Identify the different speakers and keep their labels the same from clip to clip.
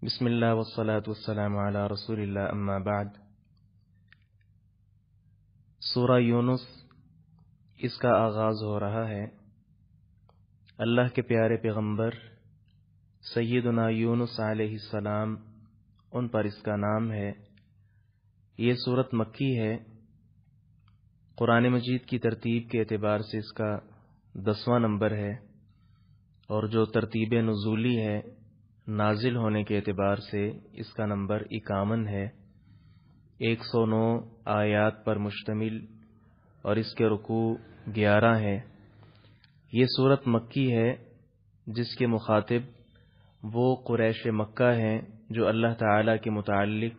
Speaker 1: بسم اللہ والصلاة والسلام علی رسول اللہ اما بعد۔ سورہ یونس اس کا آغاز ہو رہا ہے۔ اللہ کے پیارے پیغمبر سیدنا یونس علیہ السلام ان پر اس کا نام ہے۔ یہ سورت مکی ہے۔ قرآن مجید کی ترتیب کے اعتبار سے اس کا 10واں نمبر ہے، اور جو ترتیب نزولی ہے نازل ہونے کے اعتبار سے اس کا نمبر 51 ہے۔ 109 آیات پر مشتمل اور اس کے رکوع 11 ہے۔ یہ سورت مکی ہے جس کے مخاطب وہ قریش مکہ ہیں جو اللہ تعالیٰ کے متعلق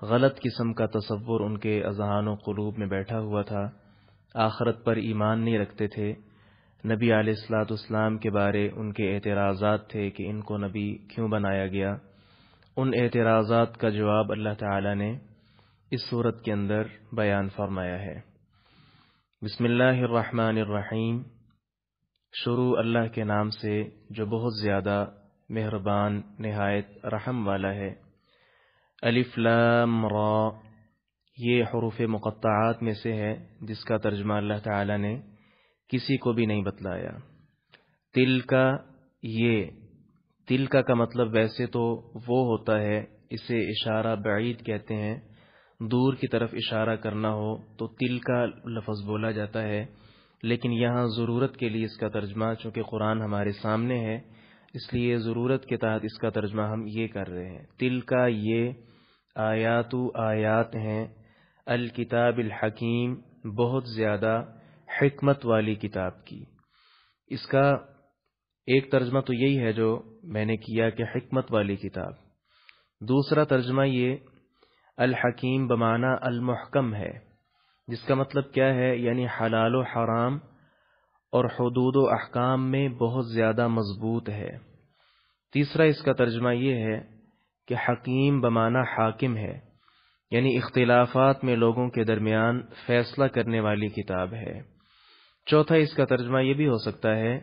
Speaker 1: غلط قسم کا تصور ان کے اذہان و قلوب میں بیٹھا ہوا تھا، آخرت پر ایمان نہیں رکھتے تھے۔ نبی علیہ الصلوۃ والسلام کے بارے ان کے اعتراضات تھے کہ ان کو نبی کیوں بنایا گیا۔ ان اعتراضات کا جواب اللہ تعالیٰ نے اس سورت کے اندر بیان فرمایا ہے۔ بسم اللہ الرحمن الرحیم، شروع اللہ کے نام سے جو بہت زیادہ مہربان نہایت رحم والا ہے۔ الف لام را، یہ حروف مقطعات میں سے ہے جس کا ترجمہ اللہ تعالیٰ نے کسی کو بھی نہیں بتلایا۔ تلکا کا مطلب ویسے تو وہ ہوتا ہے، اسے اشارہ بعید کہتے ہیں، دور کی طرف اشارہ کرنا ہو تو تلکا لفظ بولا جاتا ہے، لیکن یہاں ضرورت کے لیے اس کا ترجمہ، چونکہ قرآن ہمارے سامنے ہے اس لیے ضرورت کے تحت اس کا ترجمہ ہم یہ کر رہے ہیں۔ تلکا یہ آیات ہیں، الکتاب الحکیم، بہت زیادہ حکمت والی کتاب کی۔ اس کا ایک ترجمہ تو یہی ہے جو میں نے کیا کہ حکمت والی کتاب۔ دوسرا ترجمہ یہ الحکیم بمعنی المحکم ہے، جس کا مطلب کیا ہے، یعنی حلال و حرام اور حدود و احکام میں بہت زیادہ مضبوط ہے۔ تیسرا اس کا ترجمہ یہ ہے کہ حکیم بمعنی حاکم ہے، یعنی اختلافات میں لوگوں کے درمیان فیصلہ کرنے والی کتاب ہے۔ چوتھا اس کا ترجمہ یہ بھی ہو سکتا ہے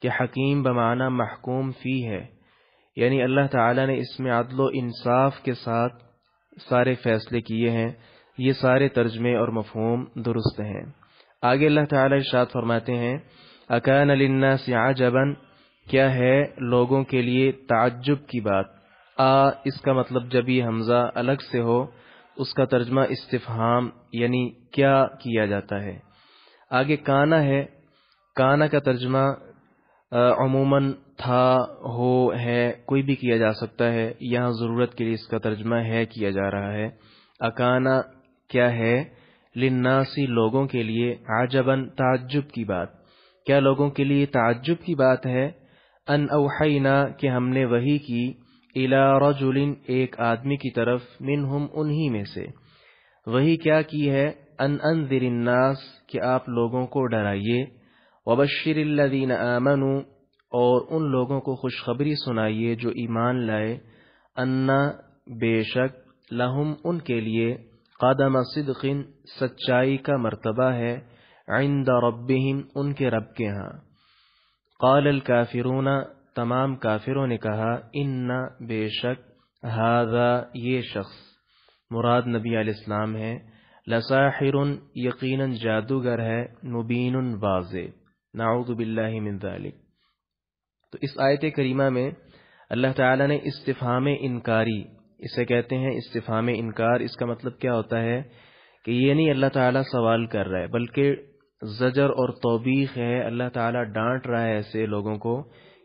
Speaker 1: کہ حکیم بمعنی محکوم فی ہے، یعنی اللہ تعالیٰ نے اس میں عدل و انصاف کے ساتھ سارے فیصلے کیے ہیں۔ یہ سارے ترجمے اور مفہوم درست ہیں۔ آگے اللہ تعالیٰ ارشاد فرماتے ہیں، اکان للناس عجبا، کیا ہے لوگوں کے لیے تعجب کی بات۔ اس کا مطلب جب یہ حمزہ الگ سے ہو اس کا ترجمہ استفہام یعنی کیا کیا جاتا ہے۔ آگے کانا ہے، کانا کا ترجمہ عموماً تھا، ہو، ہے، کوئی بھی کیا جا سکتا ہے۔ یہاں ضرورت کے لیے اس کا ترجمہ ہے کیا جا رہا ہے۔ اکانا کیا ہے، للناسی لوگوں کے لیے، عجباً تعجب کی بات، کیا لوگوں کے لیے تعجب کی بات ہے، ان اوحینا کہ ہم نے وحی کی، الی رجل ایک آدمی کی طرف، منہم انہی میں سے۔ وحی کیا کی ہے، ان انذر الناس کہ آپ لوگوں کو ڈرائیے، وبشر الذین آمنوا اور ان لوگوں کو خوشخبری سنائیے جو ایمان لائے، انا بے شک، لہم ان کے لیے، قدم صدق سچائی کا مرتبہ ہے، عند ربہم ان کے رب کے ہاں۔ قال الکافرون تمام کافروں نے کہا، ان بے شک، ھذا یہ شخص مراد نبی علیہ السلام ہے، لساحر یقیناً جادوگر ہے، مبین واضح، نعوذ باللہ من ذلک۔ تو اس آیت کریمہ میں اللہ تعالیٰ نے استفہام انکاری، اسے کہتے ہیں استفہام انکار، اس کا مطلب کیا ہوتا ہے کہ یہ نہیں اللہ تعالیٰ سوال کر رہا ہے بلکہ زجر اور توبیخ ہے۔ اللہ تعالیٰ ڈانٹ رہا ہے ایسے لوگوں کو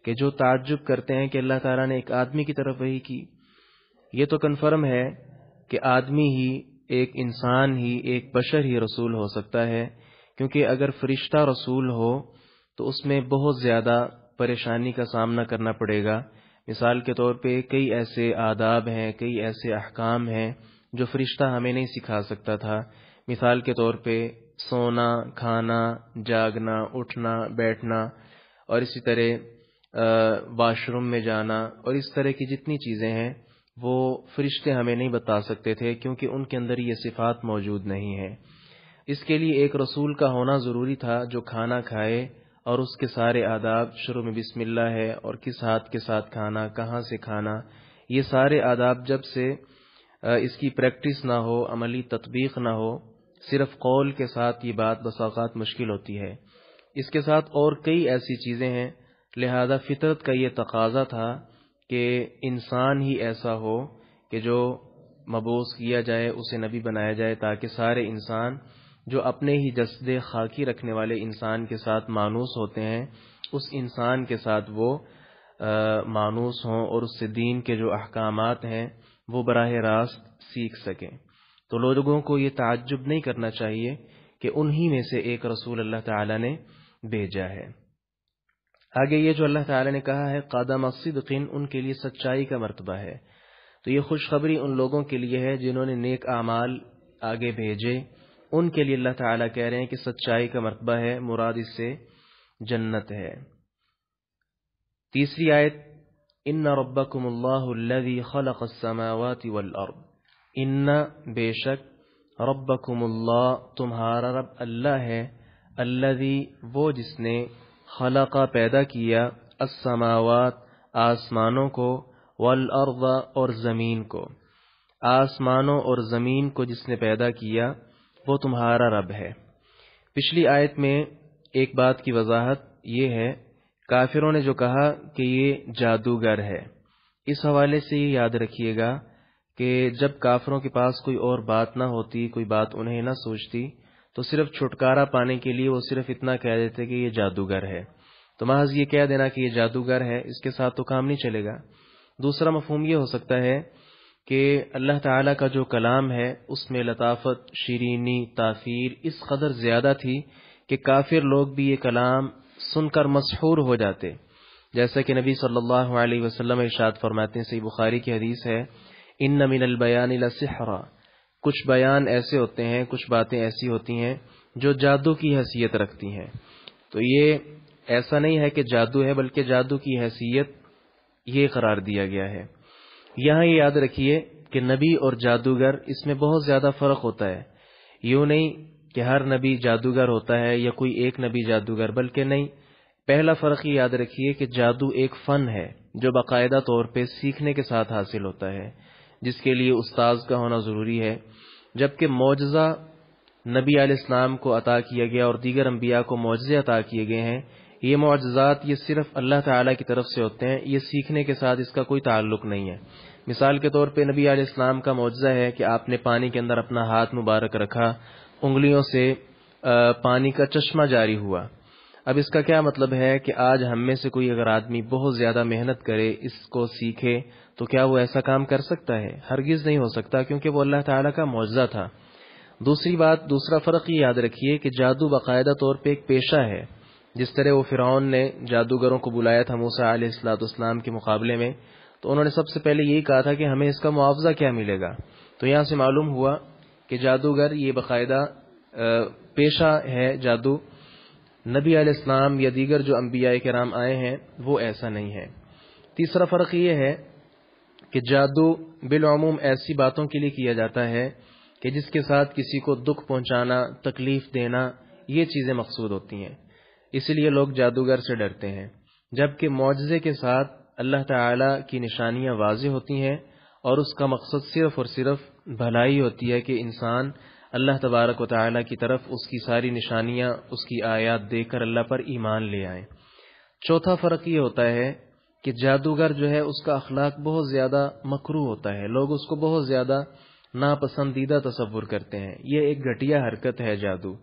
Speaker 1: کہ جو تعجب کرتے ہیں کہ اللہ تعالیٰ نے ایک آدمی کی طرف وحی کی۔ یہ تو کنفرم ہے کہ آدمی ہی، ایک انسان ہی، ایک بشر ہی رسول ہو سکتا ہے، کیونکہ اگر فرشتہ رسول ہو تو اس میں بہت زیادہ پریشانی کا سامنا کرنا پڑے گا۔ مثال کے طور پہ کئی ایسے آداب ہیں، کئی ایسے احکام ہیں جو فرشتہ ہمیں نہیں سکھا سکتا تھا۔ مثال کے طور پہ سونا، کھانا، جاگنا، اٹھنا، بیٹھنا، اور اسی طرح واش روم میں جانا، اور اس طرح کی جتنی چیزیں ہیں وہ فرشتے ہمیں نہیں بتا سکتے تھے، کیونکہ ان کے اندر یہ صفات موجود نہیں ہیں۔ اس کے لیے ایک رسول کا ہونا ضروری تھا جو کھانا کھائے اور اس کے سارے آداب، شروع میں بسم اللہ ہے اور کس ہاتھ کے ساتھ کھانا، کہاں سے کھانا، یہ سارے آداب جب سے اس کی پریکٹس نہ ہو، عملی تطبیق نہ ہو، صرف قول کے ساتھ یہ بات بسا اوقات مشکل ہوتی ہے۔ اس کے ساتھ اور کئی ایسی چیزیں ہیں، لہذا فطرت کا یہ تقاضا تھا کہ انسان ہی ایسا ہو کہ جو مبعوث کیا جائے، اسے نبی بنایا جائے، تاکہ سارے انسان جو اپنے ہی جسد خاکی رکھنے والے انسان کے ساتھ مانوس ہوتے ہیں، اس انسان کے ساتھ وہ مانوس ہوں اور اس سے دین کے جو احکامات ہیں وہ براہ راست سیکھ سکیں۔ تو لوگوں کو یہ تعجب نہیں کرنا چاہیے کہ انہی میں سے ایک رسول اللہ تعالی نے بھیجا ہے۔ آگے یہ جو اللہ تعالی نے کہا ہے قدم صدق، ان کے لیے سچائی کا مرتبہ ہے، تو یہ خوشخبری ان لوگوں کے لیے ہے جنہوں نے نیک اعمال آگے بھیجے، ان کے لیے اللہ تعالی کہہ رہے ہیں کہ سچائی کا مرتبہ ہے، مراد اس سے جنت ہے۔ تیسری آیت، ان ربکم اللہ الذی خلق السماوات والارض، ان بے شک، ربکم اللہ تمہارا رب اللہ ہے، الذی وہ جس نے، خلق پیدا کیا، السماوات آسمانوں کو، والارض اور زمین کو، آسمانوں اور زمین کو جس نے پیدا کیا وہ تمہارا رب ہے۔ پچھلی آیت میں ایک بات کی وضاحت یہ ہے، کافروں نے جو کہا کہ یہ جادوگر ہے، اس حوالے سے یہ یاد رکھیے گا کہ جب کافروں کے پاس کوئی اور بات نہ ہوتی، کوئی بات انہیں نہ سوچتی، تو صرف چھٹکارا پانے کے لیے وہ صرف اتنا کہہ دیتے کہ یہ جادوگر ہے۔ تو محض یہ کہہ دینا کہ یہ جادوگر ہے، اس کے ساتھ تو کام نہیں چلے گا۔ دوسرا مفہوم یہ ہو سکتا ہے کہ اللہ تعالیٰ کا جو کلام ہے اس میں لطافت، شیرینی، تاثیر اس قدر زیادہ تھی کہ کافر لوگ بھی یہ کلام سن کر مسحور ہو جاتے، جیسا کہ نبی صلی اللہ علیہ وسلم ارشاد فرماتے ہیں، صحیح بخاری کی حدیث ہے، ان من البیان لسحرا، کچھ بیان ایسے ہوتے ہیں، کچھ باتیں ایسی ہوتی ہیں جو جادو کی حیثیت رکھتی ہیں۔ تو یہ ایسا نہیں ہے کہ جادو ہے، بلکہ جادو کی حیثیت یہ قرار دیا گیا ہے۔ یہاں یہ یاد رکھیے کہ نبی اور جادوگر اس میں بہت زیادہ فرق ہوتا ہے، یوں نہیں کہ ہر نبی جادوگر ہوتا ہے یا کوئی ایک نبی جادوگر، بلکہ نہیں، پہلا فرق یہ یاد رکھیے کہ جادو ایک فن ہے جو باقاعدہ طور پہ سیکھنے کے ساتھ حاصل ہوتا ہے، جس کے لیے استاذ کا ہونا ضروری ہے، جبکہ معجزہ نبی علیہ السلام کو عطا کیا گیا اور دیگر انبیاء کو معجزے عطا کیے گئے ہیں، یہ معجزات یہ صرف اللہ تعالیٰ کی طرف سے ہوتے ہیں، یہ سیکھنے کے ساتھ اس کا کوئی تعلق نہیں ہے۔ مثال کے طور پہ نبی علیہ السلام کا معجزہ ہے کہ آپ نے پانی کے اندر اپنا ہاتھ مبارک رکھا، انگلیوں سے پانی کا چشمہ جاری ہوا۔ اب اس کا کیا مطلب ہے کہ آج ہم میں سے کوئی اگر آدمی بہت زیادہ محنت کرے، اس کو سیکھے، تو کیا وہ ایسا کام کر سکتا ہے؟ ہرگز نہیں ہو سکتا، کیونکہ وہ اللہ تعالیٰ کا معجزہ تھا۔ دوسری بات، دوسرا فرق یہ یاد رکھیے کہ جادو باقاعدہ طور پہ ایک پیشہ ہے، جس طرح وہ فرعون نے جادوگروں کو بلایا تھا موسیٰ علیہ السلام کے مقابلے میں، تو انہوں نے سب سے پہلے یہی کہا تھا کہ ہمیں اس کا معاوضہ کیا ملے گا۔ تو یہاں سے معلوم ہوا کہ جادوگر یہ باقاعدہ پیشہ ہے جادو۔ نبی علیہ السلام یا دیگر جو انبیاء کرام آئے ہیں وہ ایسا نہیں ہے۔ تیسرا فرق یہ ہے کہ جادو بالعموم ایسی باتوں کے لیے کیا جاتا ہے کہ جس کے ساتھ کسی کو دکھ پہنچانا، تکلیف دینا، یہ چیزیں مقصود ہوتی ہیں، اس لیے لوگ جادوگر سے ڈرتے ہیں، جبکہ معجزے کے ساتھ اللہ تعالی کی نشانیاں واضح ہوتی ہیں اور اس کا مقصد صرف اور صرف بھلائی ہوتی ہے کہ انسان اللہ تبارک و تعالی کی طرف اس کی ساری نشانیاں، اس کی آیات دیکھ کر اللہ پر ایمان لے آئیں۔ چوتھا فرق یہ ہوتا ہے کہ جادوگر جو ہے اس کا اخلاق بہت زیادہ مکروہ ہوتا ہے، لوگ اس کو بہت زیادہ ناپسندیدہ تصور کرتے ہیں، یہ ایک گھٹیا حرکت ہے جادو،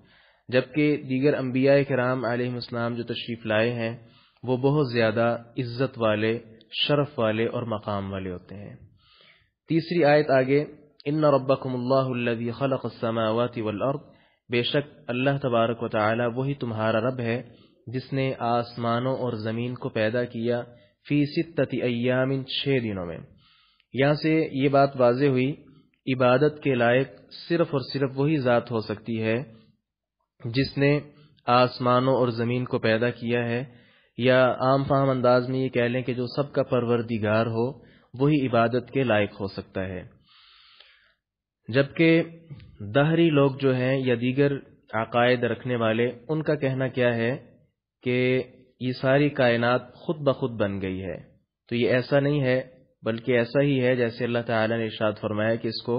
Speaker 1: جبکہ دیگر انبیاء کرام علیہ السلام جو تشریف لائے ہیں وہ بہت زیادہ عزت والے، شرف والے اور مقام والے ہوتے ہیں۔ تیسری آیت آگے، ان ربکم اللہ الذی خلق السماوات والارض، بے شک اللہ تبارک و تعالی وہی تمہارا رب ہے جس نے آسمانوں اور زمین کو پیدا کیا، فی ستۃ ایام، 6 دنوں میں۔ یہاں سے یہ بات واضح ہوئی، عبادت کے لائق صرف اور صرف وہی ذات ہو سکتی ہے جس نے آسمانوں اور زمین کو پیدا کیا ہے، یا عام فہم انداز میں یہ کہہ لیں کہ جو سب کا پروردگار ہو، وہی عبادت کے لائق ہو سکتا ہے۔ جبکہ دہری لوگ جو ہیں یا دیگر عقائد رکھنے والے، ان کا کہنا کیا ہے کہ یہ ساری کائنات خود بخود بن گئی ہے، تو یہ ایسا نہیں ہے، بلکہ ایسا ہی ہے جیسے اللہ تعالیٰ نے ارشاد فرمایا کہ اس کو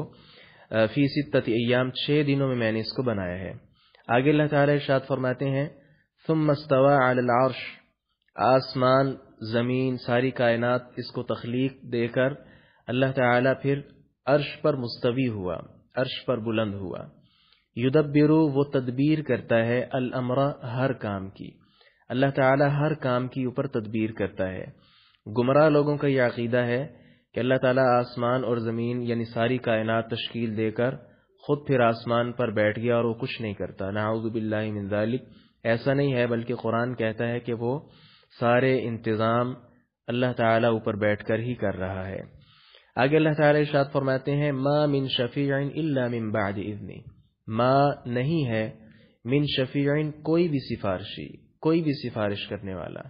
Speaker 1: فی ستۃ ایام 6 دنوں میں نے اس کو بنایا ہے۔ آگے اللہ تعالیٰ ارشاد فرماتے ہیں ثم استوى علی العرش، آسمان زمین ساری کائنات اس کو تخلیق دے کر اللہ تعالیٰ پھر عرش پر مستوی ہوا، عرش پر بلند ہوا۔ یدبر، وہ تدبیر کرتا ہے، الامر، ہر کام کی، اللہ تعالیٰ ہر کام کی اوپر تدبیر کرتا ہے۔ گمراہ لوگوں کا یہ عقیدہ ہے کہ اللہ تعالیٰ آسمان اور زمین یعنی ساری کائنات تشکیل دے کر خود پھر آسمان پر بیٹھ گیا اور وہ کچھ نہیں کرتا، نعوذ باللہ من ذالک۔ ایسا نہیں ہے، بلکہ قرآن کہتا ہے کہ وہ سارے انتظام اللہ تعالیٰ اوپر بیٹھ کر ہی کر رہا ہے۔ آگے اللہ تعالیٰ ارشاد فرماتے ہیں ما من شفیع الا من بعد اذن، ما نہیں ہے، من شفیع کوئی بھی سفارشی، کوئی بھی سفارش کرنے والا،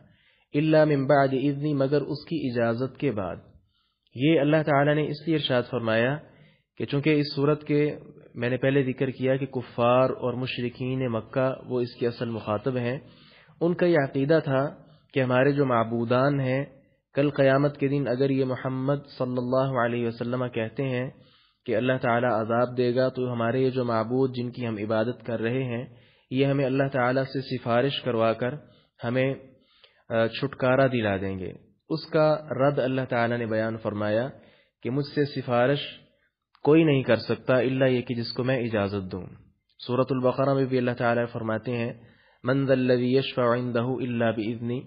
Speaker 1: الا من بعد اذن مگر اس کی اجازت کے بعد۔ یہ اللہ تعالیٰ نے اس لیے ارشاد فرمایا کہ چونکہ اس صورت کے میں نے پہلے ذکر کیا کہ کفار اور مشرکین مکہ وہ اس کے اصل مخاطب ہیں، ان کا یہ عقیدہ تھا کہ ہمارے جو معبودان ہیں کل قیامت کے دن اگر یہ محمد صلی اللہ علیہ وسلم کہتے ہیں کہ اللہ تعالیٰ عذاب دے گا تو ہمارے یہ جو معبود جن کی ہم عبادت کر رہے ہیں یہ ہمیں اللہ تعالیٰ سے سفارش کروا کر ہمیں چھٹکارا دلا دیں گے۔ اس کا رد اللہ تعالیٰ نے بیان فرمایا کہ مجھ سے سفارش کوئی نہیں کر سکتا الا یہ کہ جس کو میں اجازت دوں۔ سورۃ البقرہ میں بھی اللہ تعالیٰ فرماتے ہیں من ذا الذی یشفع عندہ الا باذنہ،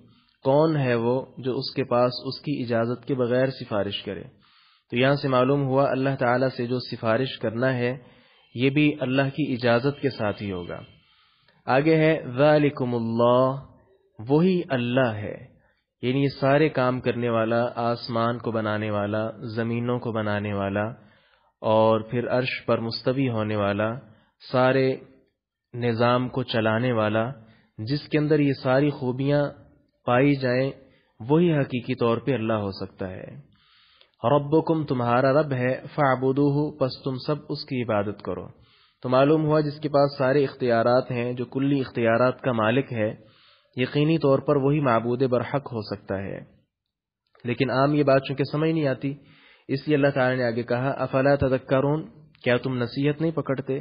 Speaker 1: کون ہے وہ جو اس کے پاس اس کی اجازت کے بغیر سفارش کرے۔ تو یہاں سے معلوم ہوا اللہ تعالیٰ سے جو سفارش کرنا ہے یہ بھی اللہ کی اجازت کے ساتھ ہی ہوگا۔ آگے ہے ذالکم اللہ، وہی اللہ ہے، یعنی یہ سارے کام کرنے والا، آسمان کو بنانے والا، زمینوں کو بنانے والا، اور پھر عرش پر مستوی ہونے والا، سارے نظام کو چلانے والا، جس کے اندر یہ ساری خوبیاں پائی جائیں، وہی حقیقی طور پہ اللہ ہو سکتا ہے۔ ربکم، تمہارا رب ہے، فاعبدوہ، پس تم سب اس کی عبادت کرو۔ تو معلوم ہوا جس کے پاس سارے اختیارات ہیں، جو کلی اختیارات کا مالک ہے، یقینی طور پر وہی معبود برحق ہو سکتا ہے۔ لیکن عام یہ بات چونکہ سمجھ نہیں آتی، اس لیے اللہ تعالیٰ نے آگے کہا افلا تذکرون، کیا تم نصیحت نہیں پکڑتے؟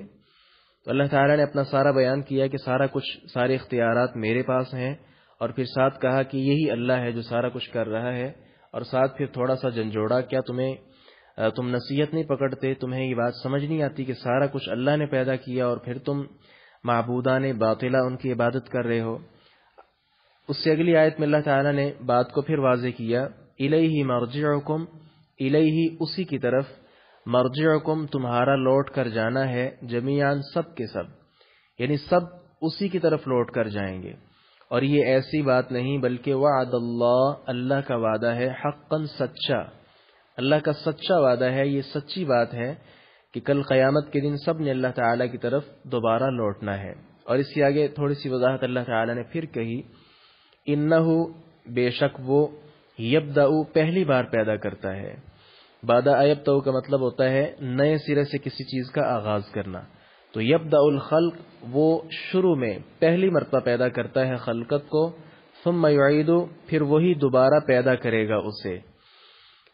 Speaker 1: تو اللہ تعالیٰ نے اپنا سارا بیان کیا کہ سارا کچھ، سارے اختیارات میرے پاس ہیں، اور پھر ساتھ کہا کہ یہی اللہ ہے جو سارا کچھ کر رہا ہے، اور ساتھ پھر تھوڑا سا جھنجھوڑا، کیا تم نصیحت نہیں پکڑتے؟ تمہیں یہ بات سمجھ نہیں آتی کہ سارا کچھ اللہ نے پیدا کیا اور پھر تم معبودان باطلہ ان کی عبادت کر رہے ہو؟ اس سے اگلی آیت میں اللہ تعالیٰ نے بات کو پھر واضح کیا، الیہ مرجعکم، الیہ اسی کی طرف، مرجعکم تمہارا لوٹ کر جانا ہے، جمیعاً سب کے سب، یعنی سب اسی کی طرف لوٹ کر جائیں گے۔ اور یہ ایسی بات نہیں بلکہ وعد اللہ، اللہ کا وعدہ ہے، حقاً سچا، اللہ کا سچا وعدہ ہے، یہ سچی بات ہے کہ کل قیامت کے دن سب نے اللہ تعالیٰ کی طرف دوبارہ لوٹنا ہے۔ اور اس کے آگے تھوڑی سی وضاحت اللہ تعالیٰ نے پھر کہی، انہو، بے شک وہ، یبدأ، پہلی بار پیدا کرتا ہے۔ بادہ یبدأ کا مطلب ہوتا ہے نئے سرے سے کسی چیز کا آغاز کرنا۔ تو یبدأ الخلق، وہ شروع میں پہلی مرتبہ پیدا کرتا ہے خلقت کو، ثم یعید، پھر وہی دوبارہ پیدا کرے گا اسے۔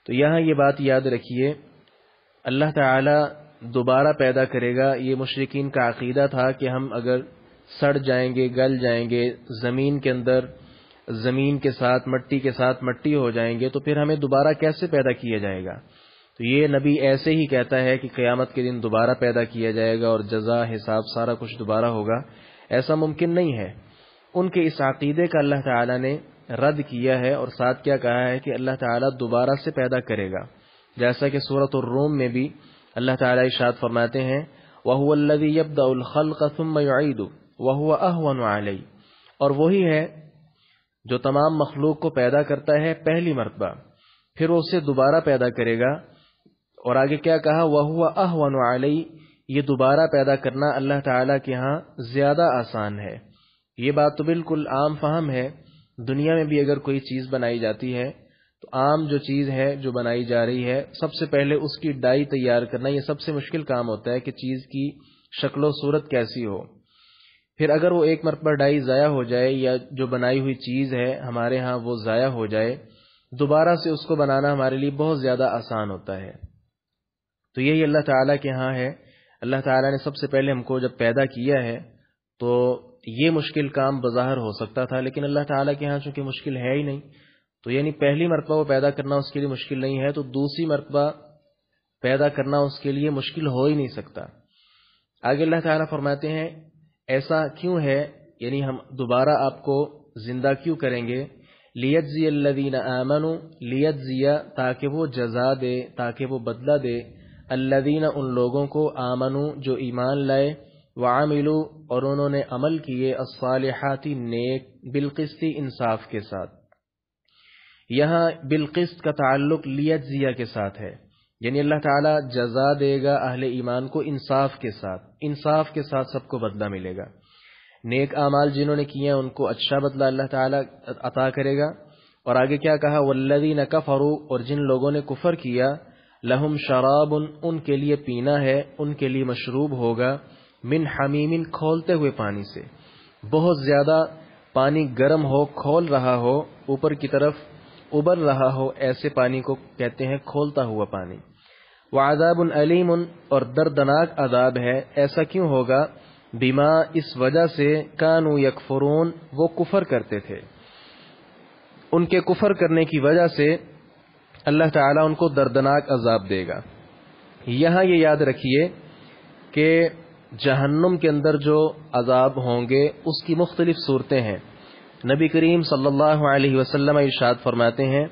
Speaker 1: تو یہاں یہ بات یاد رکھیے، اللہ تعالی دوبارہ پیدا کرے گا، یہ مشرکین کا عقیدہ تھا کہ ہم اگر سڑ جائیں گے، گل جائیں گے، زمین کے اندر زمین کے ساتھ مٹی کے ساتھ مٹی ہو جائیں گے تو پھر ہمیں دوبارہ کیسے پیدا کیا جائے گا؟ تو یہ نبی ایسے ہی کہتا ہے کہ قیامت کے دن دوبارہ پیدا کیا جائے گا اور جزا حساب سارا کچھ دوبارہ ہوگا، ایسا ممکن نہیں ہے۔ ان کے اس عقیدے کا اللہ تعالیٰ نے رد کیا ہے، اور ساتھ کیا کہا ہے کہ اللہ تعالیٰ دوبارہ سے پیدا کرے گا، جیسا کہ سورۃ الروم میں بھی اللہ تعالیٰ ارشاد فرماتے ہیں وَهُوَ الَّذِي يَبْدَأُ الْخَلْقَ ثُمَّ يُعِيدُ وَهُوَ أَهْوَنُ عَلَيْهِ، اور وہی ہے جو تمام مخلوق کو پیدا کرتا ہے پہلی مرتبہ، پھر وہ اسے دوبارہ پیدا کرے گا۔ اور آگے کیا کہا وَهُوَ أَهْوَنُ عَلَيْهِ، یہ دوبارہ پیدا کرنا اللہ تعالیٰ کے ہاں زیادہ آسان ہے۔ یہ بات تو بالکل عام فہم ہے، دنیا میں بھی اگر کوئی چیز بنائی جاتی ہے تو عام جو چیز ہے جو بنائی جا رہی ہے، سب سے پہلے اس کی ڈائی تیار کرنا یہ سب سے مشکل کام ہوتا ہے کہ چیز کی شکل و صورت کیسی ہو۔ پھر اگر وہ ایک مرتبہ ڈائی ضائع ہو جائے یا جو بنائی ہوئی چیز ہے ہمارے ہاں وہ ضائع ہو جائے، دوبارہ سے اس کو بنانا ہمارے لیے بہت زیادہ آسان ہوتا ہے۔ تو یہی اللہ تعالیٰ کے ہاں ہے۔ اللہ تعالیٰ نے سب سے پہلے ہم کو جب پیدا کیا ہے تو یہ مشکل کام بظاہر ہو سکتا تھا، لیکن اللہ تعالیٰ کے ہاں چونکہ مشکل ہے ہی نہیں، تو یعنی پہلی مرتبہ وہ پیدا کرنا اس کے لیے مشکل نہیں ہے، تو دوسری مرتبہ پیدا کرنا اس کے لیے مشکل ہو ہی نہیں سکتا۔ آگے اللہ تعالیٰ فرماتے ہیں ایسا کیوں ہے، یعنی ہم دوبارہ آپ کو زندہ کیوں کریں گے؟ لیجزی الذین آمنوا، لیجزی تاکہ وہ جزا دے، تاکہ وہ بدلہ دے، الذین ان لوگوں کو آمنوا جو ایمان لائے، وعملوا اور انہوں نے عمل کیے، الصالحات نیک، بالقسط انصاف کے ساتھ۔ یہاں بالقسط کا تعلق لیجزیہ کے ساتھ ہے، یعنی اللہ تعالیٰ جزا دے گا اہل ایمان کو انصاف کے ساتھ، انصاف کے ساتھ سب کو بدلہ ملے گا۔ نیک اعمال جنہوں نے کیے ہیں ان کو اچھا بدلہ اللہ تعالیٰ عطا کرے گا۔ اور آگے کیا کہا؟ والذین کفروا اور جن لوگوں نے کفر کیا، لہم شراب ان کے لیے پینا ہے، ان کے لیے مشروب ہوگا، من حمیم کھولتے ہوئے پانی سے، بہت زیادہ پانی گرم ہو، کھول رہا ہو، اوپر کی طرف ابل رہا ہو، ایسے پانی کو کہتے ہیں کھولتا ہوا پانی۔ وعذاب علیم اور دردناک عذاب ہے۔ ایسا کیوں ہوگا؟ بما اس وجہ سے کانوا یکفرون وہ کفر کرتے تھے، ان کے کفر کرنے کی وجہ سے اللہ تعالیٰ ان کو دردناک عذاب دے گا۔ یہاں یہ یاد رکھیے کہ جہنم کے اندر جو عذاب ہوں گے اس کی مختلف صورتیں ہیں۔ نبی کریم صلی اللہ علیہ وسلم ارشاد فرماتے ہیں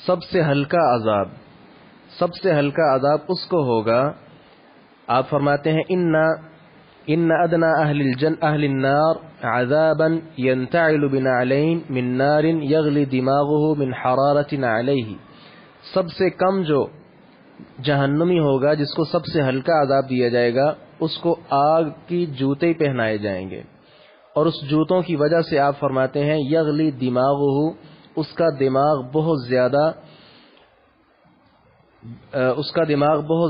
Speaker 1: سب سے ہلکا عذاب اس کو ہوگا، آپ فرماتے ہیں ان ادنى اہل النار عذابا ينتعل بنعلين من نار يغلي دماغه من حرارة عليه، سب سے کم جو جہنمی ہوگا جس کو سب سے ہلکا عذاب دیا جائے گا، اس کو آگ کی جوتے پہنائے جائیں گے، اور اس جوتوں کی وجہ سے آپ فرماتے ہیں یغلی دماغہ، اس کا دماغ بہت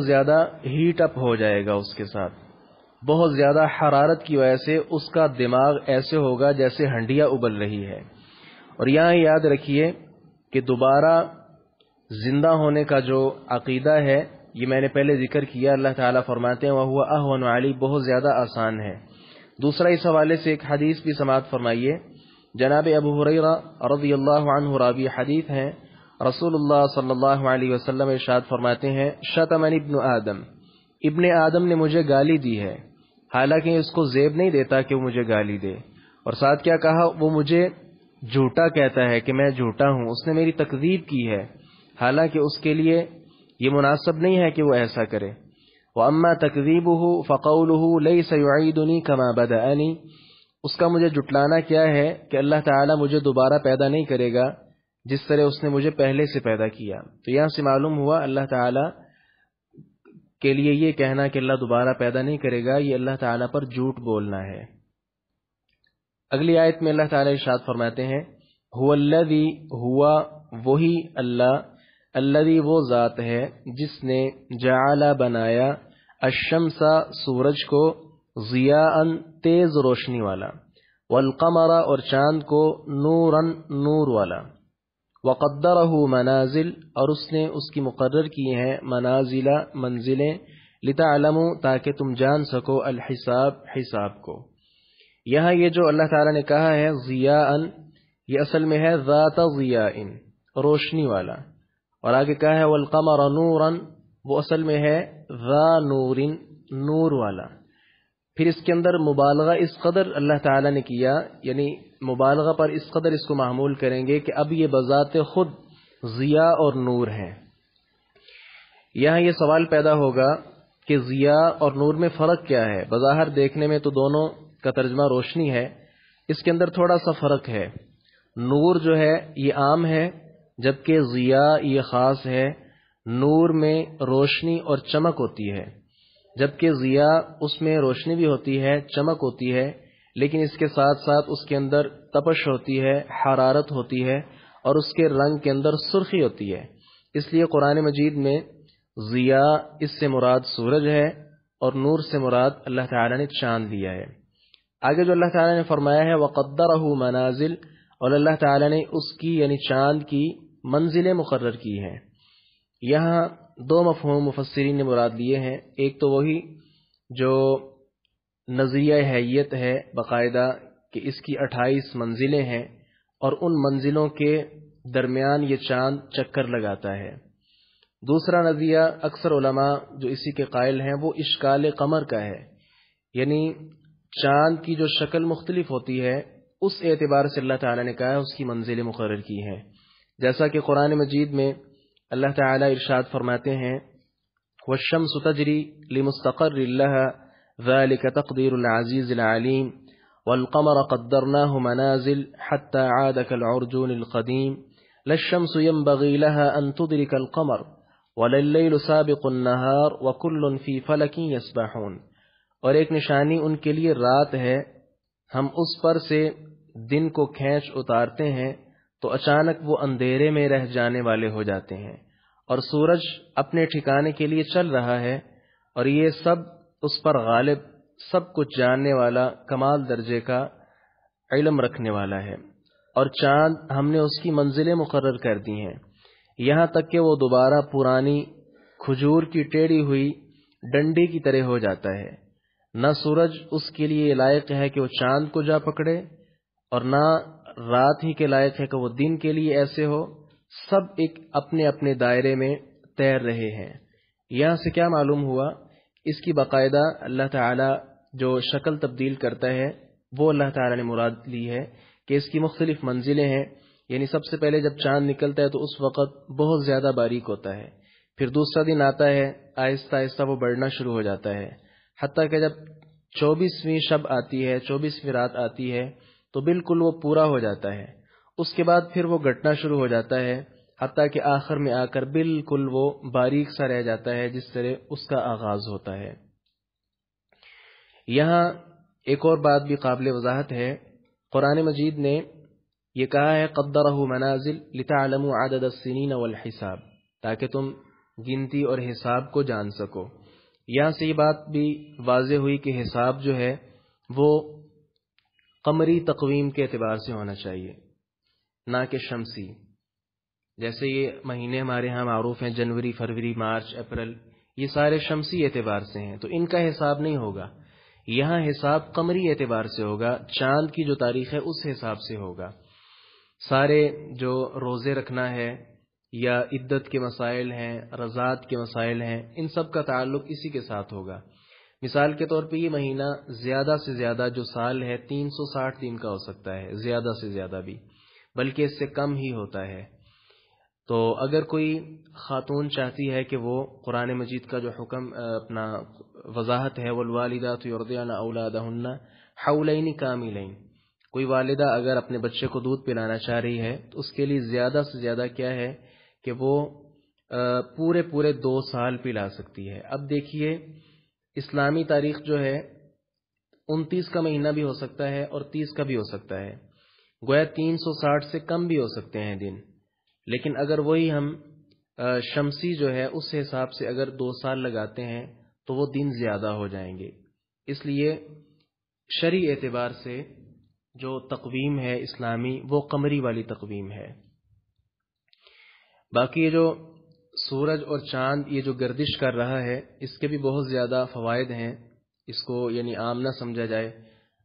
Speaker 1: زیادہ ہیٹ اپ ہو جائے گا، اس کے ساتھ بہت زیادہ حرارت کی وجہ سے اس کا دماغ ایسے ہوگا جیسے ہنڈیا ابل رہی ہے۔ اور یہاں یاد رکھیے کہ دوبارہ زندہ ہونے کا جو عقیدہ ہے یہ میں نے پہلے ذکر کیا، اللہ تعالیٰ فرماتے ہیں وَهُوَ أَهْوَنُ عَلَيْهِ بہت زیادہ آسان ہے۔ دوسرا اس حوالے سے ایک حدیث بھی سماعت فرمائیے، جناب ابو ہریرہ رضی اللہ عنہ راوی حدیث ہیں، رسول اللہ صلی اللہ علیہ وسلم ارشاد فرماتے ہیں شتمنی ابن آدم نے مجھے گالی دی ہے، حالانکہ اس کو زیب نہیں دیتا کہ وہ مجھے گالی دے، اور ساتھ کیا کہا؟ وہ مجھے جھوٹا کہتا ہے کہ میں جھوٹا ہوں، اس نے میری تکذیب کی ہے، حالانکہ اس کے لیے یہ مناسب نہیں ہے کہ وہ ایسا کرے۔ وَأَمَّا تَكْذِيبُهُ فَقَوْلُهُ لَيْسَ يُعِيدُنِي كَمَا بَدَأَنِي، اس کا مجھے جھٹلانا کیا ہے کہ اللہ تعالیٰ مجھے دوبارہ پیدا نہیں کرے گا جس طرح اس نے مجھے پہلے سے پیدا کیا۔ تو یہاں سے معلوم ہوا اللہ تعالیٰ کے لیے یہ کہنا کہ اللہ دوبارہ پیدا نہیں کرے گا، یہ اللہ تعالیٰ پر جھوٹ بولنا ہے۔ اگلی آیت میں اللہ تعالیٰ ارشاد فرماتے ہیں هُوَ الَّذِي ہوا وہی اللہ، الذی وہ ذات ہے جس نے جعل بنایا الشمس سورج کو ضیاءً تیز روشنی والا، والقمر اور چاند کو نوراً نور والا، وقدرہ منازل اور اس نے اس کی مقرر کی ہیں منازل منزلیں، لتعلموا تاکہ تم جان سکو الحساب حساب کو۔ یہاں یہ جو اللہ تعالیٰ نے کہا ہے ضیاءً، یہ اصل میں ہے ذات ضیاء روشنی والا، اور آگے کہا ہے والقمر نوراً، وہ اصل میں ہے ذا نور نور والا۔ پھر اس کے اندر مبالغہ اس قدر اللہ تعالیٰ نے کیا، یعنی مبالغہ پر اس قدر اس کو محمول کریں گے کہ اب یہ بذات خود ضیاء اور نور ہیں۔ یہاں یہ سوال پیدا ہوگا کہ ضیاء اور نور میں فرق کیا ہے؟ بظاہر دیکھنے میں تو دونوں کا ترجمہ روشنی ہے، اس کے اندر تھوڑا سا فرق ہے۔ نور جو ہے یہ عام ہے، جبکہ ضیاء یہ خاص ہے۔ نور میں روشنی اور چمک ہوتی ہے، جبکہ ضیاء اس میں روشنی بھی ہوتی ہے، چمک ہوتی ہے، لیکن اس کے ساتھ ساتھ اس کے اندر تپش ہوتی ہے، حرارت ہوتی ہے، اور اس کے رنگ کے اندر سرخی ہوتی ہے۔ اس لیے قرآن مجید میں ضیاء اس سے مراد سورج ہے، اور نور سے مراد اللہ تعالیٰ نے چاند لیا ہے۔ آگے جو اللہ تعالیٰ نے فرمایا ہے وَقَدَّرَهُ مَنَازِلَ، اور اللہ تعالیٰ نے اس کی یعنی چاند کی منزلیں مقرر کی ہیں۔ یہاں دو مفہوم مفسرین نے مراد لیے ہیں، ایک تو وہی جو نظریہ حیت ہے باقاعدہ کہ اس کی 28 منزلیں ہیں اور ان منزلوں کے درمیان یہ چاند چکر لگاتا ہے۔ دوسرا نظریہ اکثر علماء جو اسی کے قائل ہیں وہ اشکال قمر کا ہے، یعنی چاند کی جو شکل مختلف ہوتی ہے اس اعتبار سے اللہ تعالیٰ نے کہا ہے اس کی منزلیں مقرر کی ہیں، جیسا کہ قرآن مجید میں اللہ تعالیٰ ارشاد فرماتے ہیں وَالشَّمْسُ تَجْرِي لِمُسْتَقَرٍّ لَهَا ذَلِكَ تَقْدِيرُ الْعَزِيزِ الْعَلِيمِ وَالْقَمَرَ قَدَّرْنَاهُ مَنَازِلَ حَتَّى عَادَ كَالْعُرْجُونِ الْقَدِيمِ لَا الشَّمْسُ يَنبَغِي لَهَا أَن تُدْرِكَ الْقَمَرَ وَلَا اللَّيْلُ سَابِقُ النَّهَارِ وَكُلٌّ فِي فَلَكٍ يَسْبَحُونَ، اور ایک نشانی ان کے لیے رات ہے، ہم اس پر سے دن کو کھینچ اتارتے ہیں تو اچانک وہ اندھیرے میں رہ جانے والے ہو جاتے ہیں، اور سورج اپنے ٹھکانے کے لیے چل رہا ہے، اور یہ سب اس پر غالب، سب کچھ جاننے والا، کمال درجے کا علم رکھنے والا ہے۔ اور چاند ہم نے اس کی منزلیں مقرر کر دی ہیں، یہاں تک کہ وہ دوبارہ پرانی کھجور کی ٹیڑھی ہوئی ڈنڈی کی طرح ہو جاتا ہے۔ نہ سورج اس کے لیے لائق ہے کہ وہ چاند کو جا پکڑے، اور نہ رات ہی کے لائق ہے کہ وہ دن کے لیے ایسے ہو، سب ایک اپنے اپنے دائرے میں تیر رہے ہیں۔ یہاں سے کیا معلوم ہوا؟ اس کی باقاعدہ اللہ تعالی جو شکل تبدیل کرتا ہے وہ اللہ تعالی نے مراد لی ہے کہ اس کی مختلف منزلیں ہیں، یعنی سب سے پہلے جب چاند نکلتا ہے تو اس وقت بہت زیادہ باریک ہوتا ہے، پھر دوسرا دن آتا ہے، آہستہ آہستہ وہ بڑھنا شروع ہو جاتا ہے، حتیٰ کہ جب 24ویں شب آتی ہے، 24ویں رات آتی ہے تو بالکل وہ پورا ہو جاتا ہے، اس کے بعد پھر وہ گھٹنا شروع ہو جاتا ہے، حتیٰ کہ آخر میں آ کر بالکل وہ باریک سا رہ جاتا ہے جس طرح اس کا آغاز ہوتا ہے۔ یہاں ایک اور بات بھی قابل وضاحت ہے، قرآن مجید نے یہ کہا ہے قدرہ منازل لتعلموا عدد السنین والحساب، تاکہ تم گنتی اور حساب کو جان سکو۔ یہاں سے یہ بات بھی واضح ہوئی کہ حساب جو ہے وہ قمری تقویم کے اعتبار سے ہونا چاہیے، نہ کہ شمسی۔ جیسے یہ مہینے ہمارے ہاں معروف ہیں جنوری، فروری، مارچ، اپریل، یہ سارے شمسی اعتبار سے ہیں تو ان کا حساب نہیں ہوگا، یہاں حساب قمری اعتبار سے ہوگا، چاند کی جو تاریخ ہے اس حساب سے ہوگا۔ سارے جو روزے رکھنا ہے یا عدت کے مسائل ہیں، رضاعت کے مسائل ہیں، ان سب کا تعلق اسی کے ساتھ ہوگا۔ مثال کے طور پہ یہ مہینہ زیادہ سے زیادہ جو سال ہے 360 دن کا ہو سکتا ہے، زیادہ سے زیادہ بھی، بلکہ اس سے کم ہی ہوتا ہے۔ تو اگر کوئی خاتون چاہتی ہے کہ وہ قرآن مجید کا جو حکم اپنا وضاحت ہے والوالدات یرضعن اولادہن حولین کاملین، کوئی والدہ اگر اپنے بچے کو دودھ پلانا چاہ رہی ہے تو اس کے لیے زیادہ سے زیادہ کیا ہے کہ وہ پورے 2 سال پلا سکتی ہے۔ اب دیکھیے اسلامی تاریخ جو ہے 29 کا مہینہ بھی ہو سکتا ہے اور 30 کا بھی ہو سکتا ہے، گویا 360 سے کم بھی ہو سکتے ہیں دن، لیکن اگر وہی ہم شمسی جو ہے اس حساب سے اگر 2 سال لگاتے ہیں تو وہ دن زیادہ ہو جائیں گے۔ اس لیے شرعی اعتبار سے جو تقویم ہے اسلامی وہ قمری والی تقویم ہے۔ باقی یہ جو سورج اور چاند یہ جو گردش کر رہا ہے اس کے بھی بہت زیادہ فوائد ہیں، اس کو یعنی عام نہ سمجھا جائے۔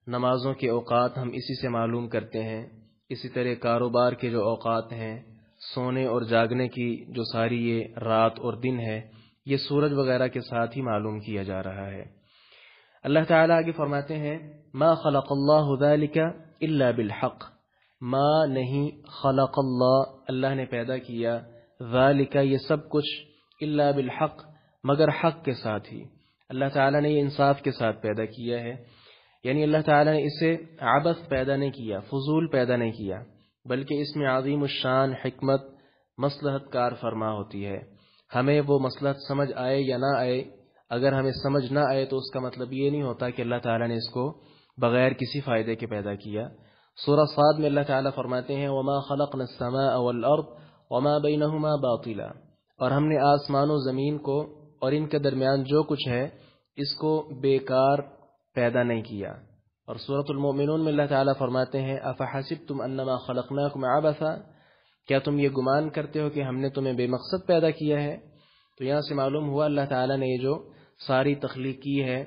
Speaker 1: نمازوں کے اوقات ہم اسی سے معلوم کرتے ہیں، اسی طرح کاروبار کے جو اوقات ہیں، سونے اور جاگنے کی جو ساری یہ رات اور دن ہے یہ سورج وغیرہ کے ساتھ ہی معلوم کیا جا رہا ہے۔ اللہ تعالیٰ آگے فرماتے ہیں ما خلق اللہ ذلک الا بالحق، ما نہیں، خلق اللہ نے پیدا کیا، ذالک یہ سب کچھ، الا بالحق مگر حق کے ساتھ ہی۔ اللہ تعالیٰ نے یہ انصاف کے ساتھ پیدا کیا ہے، یعنی اللہ تعالیٰ نے اسے عبث پیدا نہیں کیا، فضول پیدا نہیں کیا، بلکہ اس میں عظیم الشان حکمت مصلحت کار فرما ہوتی ہے۔ ہمیں وہ مصلحت سمجھ آئے یا نہ آئے، اگر ہمیں سمجھ نہ آئے تو اس کا مطلب یہ نہیں ہوتا کہ اللہ تعالیٰ نے اس کو بغیر کسی فائدے کے پیدا کیا۔ سورہ صاد میں اللہ تعالیٰ فرماتے ہیں وَمَا خَلَقْنَا السَّمَاءَ وَالْأَرْضَ وَمَا بَيْنَهُمَا بَاطِلًا، اور ہم نے آسمان و زمین کو اور ان کے درمیان جو کچھ ہے اس کو بیکار پیدا نہیں کیا۔ اور سورۃ المؤمنون میں اللہ تعالیٰ فرماتے ہیں أَفَحَسِبْتُمْ أَنَّمَا خَلَقْنَاكُمْ عَبَثًا،
Speaker 2: کیا تم یہ گمان کرتے ہو کہ ہم نے تمہیں بے مقصد پیدا کیا ہے؟ تو یہاں سے معلوم ہوا اللہ تعالیٰ نے یہ جو ساری تخلیق کی ہے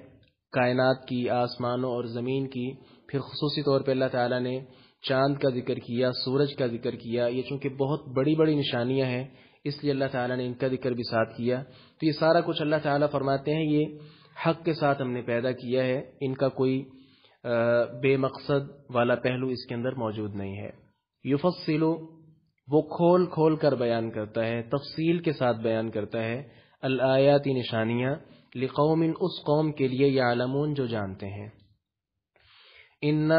Speaker 2: کائنات کی، آسمانوں اور زمین کی، پھر خصوصی طور پہ اللہ تعالیٰ نے چاند کا ذکر کیا، سورج کا ذکر کیا، یہ چونکہ بہت بڑی بڑی نشانیاں ہیں اس لیے اللہ تعالیٰ نے ان کا ذکر بھی ساتھ کیا. تو یہ سارا کچھ اللہ تعالیٰ فرماتے ہیں یہ حق کے ساتھ ہم نے پیدا کیا ہے، ان کا کوئی بے مقصد والا پہلو اس کے اندر موجود نہیں ہے. یفصل، وہ کھول کھول کر بیان کرتا ہے، تفصیل کے ساتھ بیان کرتا ہے، الآیات، نشانیاں، لقوم، اس قوم کے لیے، یعلمون، جو جانتے ہیں. ان،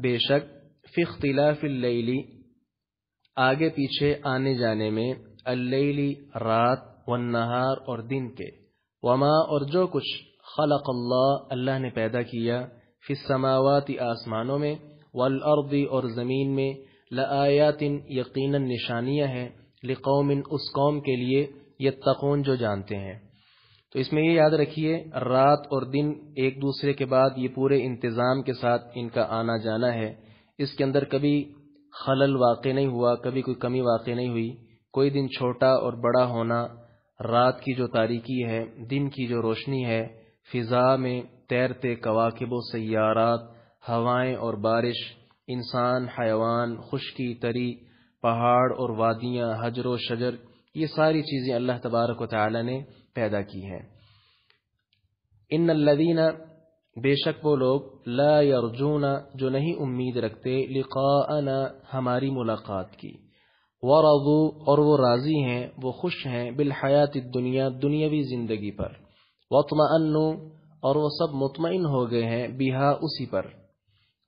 Speaker 2: بے شک، فی اختلاف اللیل، آگے پیچھے آنے جانے میں، اللیل، رات، والنہار، اور دن کے، وما، اور جو کچھ، خلق اللہ، اللہ نے پیدا کیا، فی السماوات، آسمانوں میں، والارض، اور زمین میں، لآیات، یقیناً نشانیاں ہیں، لقوم، اس قوم کے لیے، یتقون، جو جانتے ہیں. تو اس میں یہ یاد رکھیے رات اور دن ایک دوسرے کے بعد یہ پورے انتظام کے ساتھ ان کا آنا جانا ہے، اس کے اندر کبھی خلل واقع نہیں ہوا، کبھی کوئی کمی واقع نہیں ہوئی. کوئی دن چھوٹا اور بڑا ہونا، رات کی جو تاریکی ہے، دن کی جو روشنی ہے، فضا میں تیرتے کواکب و سیارات، ہوائیں اور بارش، انسان، حیوان، خشکی، تری، پہاڑ اور وادیاں، حجر و شجر، یہ ساری چیزیں اللہ تبارک و تعالی نے پیدا کی ہیں. ان الذین، بے شک وہ لوگ، لا یرجون، جو نہیں امید رکھتے، لقاءنا، ہماری ملاقات کی، ورضوا، اور وہ راضی ہیں، وہ خوش ہیں، بالحیات الدنیا، دنیاوی زندگی پر، واطمأنوا، اور وہ سب مطمئن ہو گئے ہیں، بہا، اسی پر،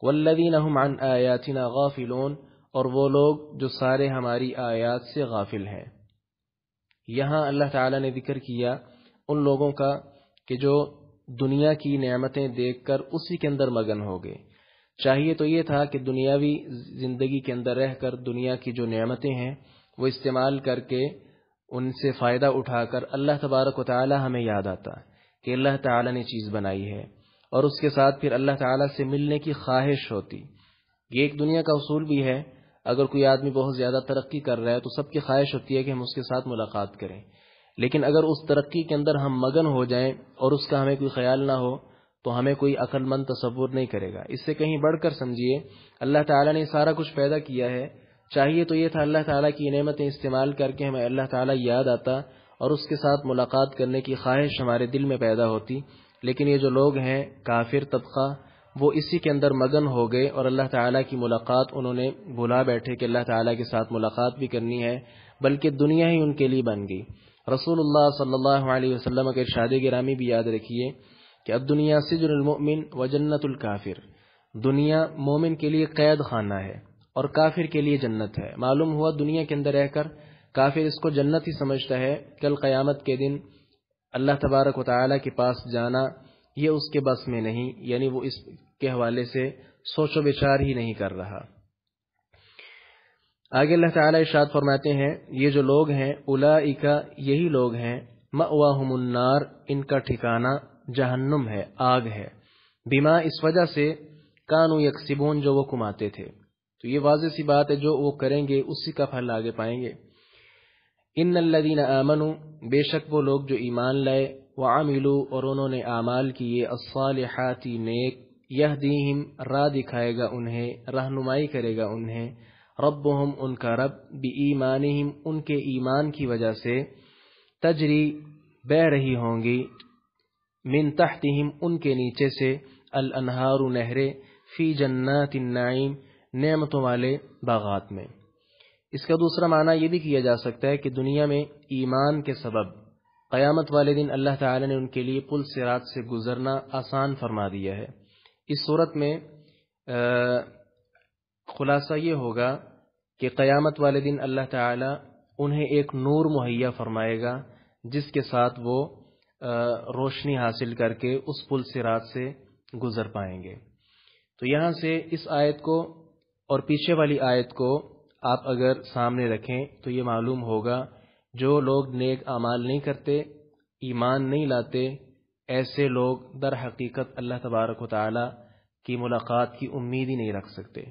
Speaker 2: والذین هم عن آیاتنا غافلون، اور وہ لوگ جو سارے ہماری آیات سے غافل ہیں. یہاں اللہ تعالیٰ نے ذکر کیا ان لوگوں کا کہ جو دنیا کی نعمتیں دیکھ کر اسی کے اندر مگن ہو گئے. چاہیے تو یہ تھا کہ دنیاوی زندگی کے اندر رہ کر دنیا کی جو نعمتیں ہیں وہ استعمال کر کے ان سے فائدہ اٹھا کر اللہ تبارک و تعالی ہمیں یاد آتا کہ اللہ تعالی نے چیز بنائی ہے، اور اس کے ساتھ پھر اللہ تعالی سے ملنے کی خواہش ہوتی. یہ ایک دنیا کا اصول بھی ہے، اگر کوئی آدمی بہت زیادہ ترقی کر رہا ہے تو سب کی خواہش ہوتی ہے کہ ہم اس کے ساتھ ملاقات کریں، لیکن اگر اس ترقی کے اندر ہم مگن ہو جائیں اور اس کا ہمیں کوئی خیال نہ ہو تو ہمیں کوئی عقل مند تصور نہیں کرے گا. اس سے کہیں بڑھ کر سمجھیے اللہ تعالیٰ نے سارا کچھ پیدا کیا ہے، چاہیے تو یہ تھا اللہ تعالیٰ کی نعمتیں استعمال کر کے ہمیں اللہ تعالیٰ یاد آتا اور اس کے ساتھ ملاقات کرنے کی خواہش ہمارے دل میں پیدا ہوتی. لیکن یہ جو لوگ ہیں کافر طبقہ، وہ اسی کے اندر مگن ہو گئے اور اللہ تعالیٰ کی ملاقات انہوں نے بھلا بیٹھے کہ اللہ تعالیٰ کے ساتھ ملاقات بھی کرنی ہے، بلکہ دنیا ہی ان کے لیے بن گئی. رسول اللہ صلی اللہ علیہ وسلم کے ارشاد گرامی بھی یاد رکھیے کہ الدنیا سجن المؤمن و جنت الکافر، دنیا مومن کے لیے قید خانہ ہے اور کافر کے لیے جنت ہے. معلوم ہوا دنیا کے اندر رہ کر کافر اس کو جنت ہی سمجھتا ہے، کل قیامت کے دن اللہ تبارک و تعالی کے پاس جانا یہ اس کے بس میں نہیں، یعنی وہ اس کے حوالے سے سوچ و بچار ہی نہیں کر رہا. آگے اللہ تعالی ارشاد فرماتے ہیں یہ جو لوگ ہیں اولئک، یہی لوگ ہیں، مأواہم النار، ان کا ٹھکانہ جہنم ہے، آگ ہے، بما، اس وجہ سے، کانوا یکسبون، جو وہ کماتے تھے. تو یہ واضح سی بات ہے، جو وہ کریں گے اسی کا پھل آگے پائیں گے. ان الذین آمنوا، بے شک وہ لوگ جو ایمان لائے، وعملوا، اور انہوں نے اعمال کیے، الصالحات، نیک، یہدیہم، راہ دکھائے گا انہیں، رہنمائی کرے گا انہیں، ربہم، ان کا رب، بایمانہم، ان کے ایمان کی وجہ سے، تجری، بہ رہی ہوں گی، من تحتہم، ان کے نیچے سے، الانہار، نہریں، فی جنات النعیم، نعمتوں والے باغات میں. اس کا دوسرا معنی یہ بھی کیا جا سکتا ہے کہ دنیا میں ایمان کے سبب قیامت والے دن اللہ تعالی نے ان کے لیے پل صراط سے گزرنا آسان فرما دیا ہے. اس صورت میں خلاصہ یہ ہوگا کہ قیامت والے دن اللہ تعالی انہیں ایک نور مہیا فرمائے گا جس کے ساتھ وہ روشنی حاصل کر کے اس پل صراط سے گزر پائیں گے. تو یہاں سے اس آیت کو اور پیچھے والی آیت کو آپ اگر سامنے رکھیں تو یہ معلوم ہوگا جو لوگ نیک اعمال نہیں کرتے، ایمان نہیں لاتے، ایسے لوگ در حقیقت اللہ تبارک و تعالی کی ملاقات کی امید ہی نہیں رکھ سکتے.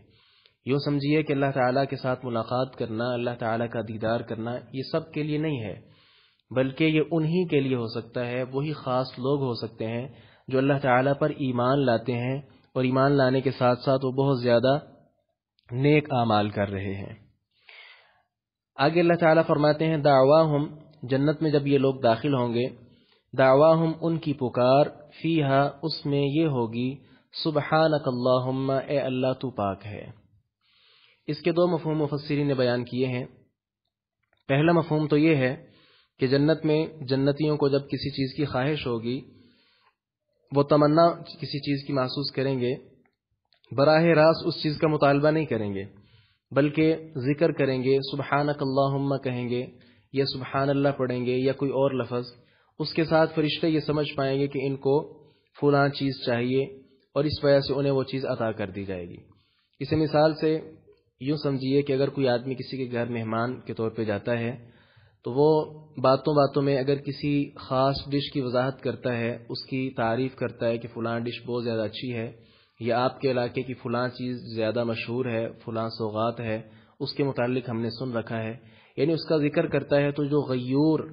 Speaker 2: یوں سمجھیے کہ اللہ تعالیٰ کے ساتھ ملاقات کرنا، اللہ تعالیٰ کا دیدار کرنا یہ سب کے لیے نہیں ہے، بلکہ یہ انہی کے لیے ہو سکتا ہے، وہی خاص لوگ ہو سکتے ہیں جو اللہ تعالیٰ پر ایمان لاتے ہیں اور ایمان لانے کے ساتھ ساتھ وہ بہت زیادہ نیک اعمال کر رہے ہیں۔ آگے اللہ تعالیٰ فرماتے ہیں دعواہم، جنت میں جب یہ لوگ داخل ہوں گے، دعواہم ان کی پکار، فیہا اس میں یہ ہوگی، سبحانک اللہم اے اللہ تو پاک ہے۔ اس کے دو مفہوم مفسرین نے بیان کیے ہیں۔ پہلا مفہوم تو یہ ہے کہ جنت میں جنتیوں کو جب کسی چیز کی خواہش ہوگی، وہ تمنا کسی چیز کی محسوس کریں گے، براہ راست اس چیز کا مطالبہ نہیں کریں گے، بلکہ ذکر کریں گے، سبحانک اللہم کہیں گے یا سبحان اللہ پڑھیں گے یا کوئی اور لفظ، اس کے ساتھ فرشتے یہ سمجھ پائیں گے کہ ان کو فلاں چیز چاہیے اور اس وجہ سے انہیں وہ چیز عطا کر دی جائے گی۔ اسے مثال سے یوں سمجھیے کہ اگر کوئی آدمی کسی کے گھر مہمان کے طور پہ جاتا ہے تو وہ باتوں باتوں میں اگر کسی خاص ڈش کی وضاحت کرتا ہے، اس کی تعریف کرتا ہے کہ فلاں ڈش بہت زیادہ اچھی ہے، یا آپ کے علاقے کی فلاں چیز زیادہ مشہور ہے، فلاں سوغات ہے، اس کے متعلق ہم نے سن رکھا ہے، یعنی اس کا ذکر کرتا ہے، تو جو غیور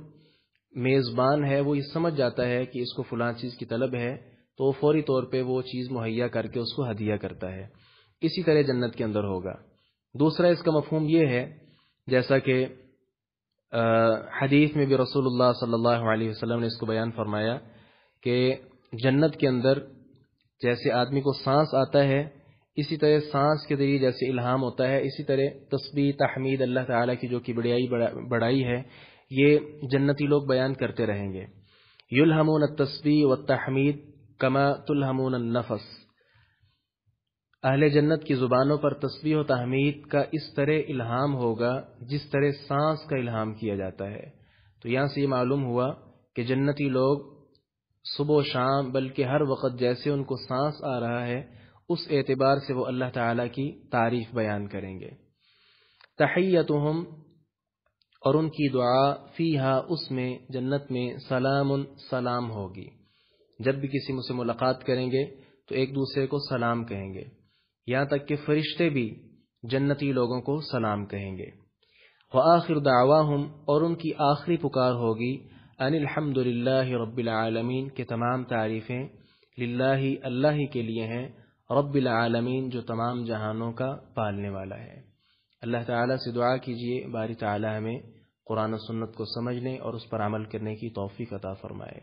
Speaker 2: میزبان ہے وہ یہ سمجھ جاتا ہے کہ اس کو فلاں چیز کی طلب ہے، تو وہ فوری طور پہ وہ چیز مہیا کر کے اس کو ہدیہ کرتا ہے۔ اسی طرح جنت کے اندر ہوگا۔ دوسرا اس کا مفہوم یہ ہے، جیسا کہ حدیث میں بھی رسول اللہ صلی اللہ علیہ وسلم نے اس کو بیان فرمایا کہ جنت کے اندر جیسے آدمی کو سانس آتا ہے، اسی طرح سانس کے ذریعے جیسے الہام ہوتا ہے، اسی طرح تسبیح تحمید اللہ تعالیٰ کی جو کہ بڑائی ہے، یہ جنتی لوگ بیان کرتے رہیں گے۔ یلہمون التسبیح والتحمید کما تلہمون النفس، اہل جنت کی زبانوں پر تسبیح و تحمید کا اس طرح الہام ہوگا جس طرح سانس کا الہام کیا جاتا ہے۔ تو یہاں سے یہ معلوم ہوا کہ جنتی لوگ صبح و شام بلکہ ہر وقت جیسے ان کو سانس آ رہا ہے اس اعتبار سے وہ اللہ تعالیٰ کی تعریف بیان کریں گے۔ تحیتہم، اور ان کی دعا، فیہا اس میں جنت میں، سلام سلام ہوگی۔ جب بھی کسی سے ملاقات کریں گے تو ایک دوسرے کو سلام کہیں گے، یہاں تک کہ فرشتے بھی جنتی لوگوں کو سلام کہیں گے۔ وآخر دعواہم، اور ان کی آخری پکار ہوگی، ان الحمد للہ رب العالمین، کہ تمام تعریفیں للہ اللہ ہی کے لیے ہیں، رب العالمین جو تمام جہانوں کا پالنے والا ہے۔ اللہ تعالیٰ سے دعا کیجئے باری تعالیٰ ہمیں قرآن و سنت کو سمجھنے اور اس پر عمل کرنے کی توفیق عطا فرمائے۔